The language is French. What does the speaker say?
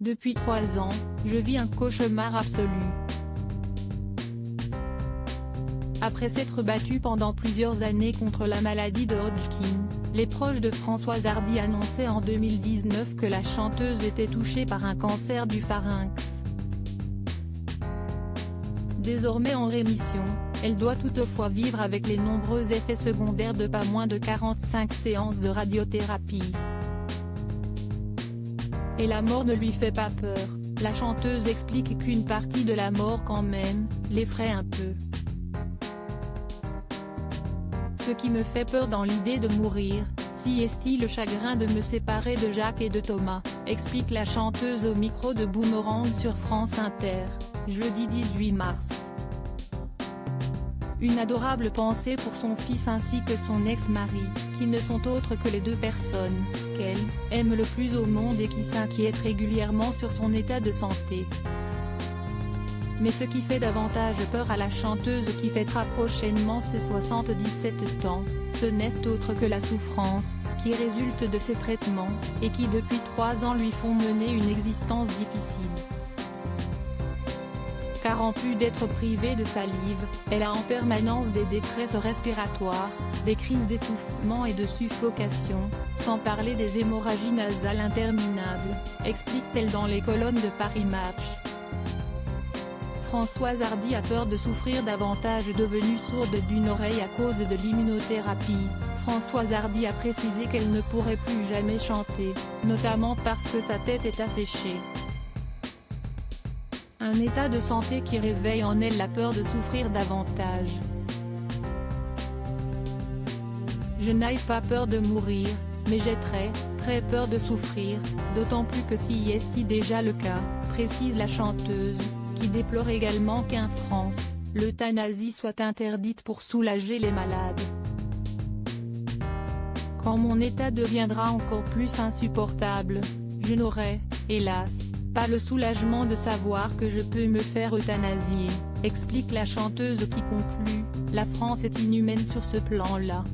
Depuis 3 ans, je vis un cauchemar absolu. Après s'être battue pendant plusieurs années contre la maladie de Hodgkin, les proches de Françoise Hardy annonçaient en 2019 que la chanteuse était touchée par un cancer du pharynx. Désormais en rémission, elle doit toutefois vivre avec les nombreux effets secondaires de pas moins de 45 séances de radiothérapie. Et la mort ne lui fait pas peur, la chanteuse explique qu'une partie de la mort quand même, l'effraie un peu. Ce qui me fait peur dans l'idée de mourir, si est-il le chagrin de me séparer de Jacques et de Thomas, explique la chanteuse au micro de Boomerang sur France Inter, jeudi 18 mars. Une adorable pensée pour son fils ainsi que son ex-mari, qui ne sont autres que les deux personnes qu'elle aime le plus au monde et qui s'inquiètent régulièrement sur son état de santé. Mais ce qui fait davantage peur à la chanteuse qui fêtera prochainement ses 77 ans, ce n'est autre que la souffrance, qui résulte de ses traitements, et qui depuis 3 ans lui font mener une existence difficile. Car en plus d'être privée de salive, elle a en permanence des détresses respiratoires, des crises d'étouffement et de suffocation, sans parler des hémorragies nasales interminables, explique-t-elle dans les colonnes de Paris Match. Françoise Hardy a peur de souffrir davantage. Devenue sourde d'une oreille à cause de l'immunothérapie, Françoise Hardy a précisé qu'elle ne pourrait plus jamais chanter, notamment parce que sa tête est asséchée. Un état de santé qui réveille en elle la peur de souffrir davantage. Je n'ai pas peur de mourir, mais j'ai très peur de souffrir, d'autant plus que si est déjà le cas, précise la chanteuse, qui déplore également qu'en France, l'euthanasie soit interdite pour soulager les malades. Quand mon état deviendra encore plus insupportable, je n'aurai, hélas, pas le soulagement de savoir que je peux me faire euthanasier, explique la chanteuse qui conclut, la France est inhumaine sur ce plan-là.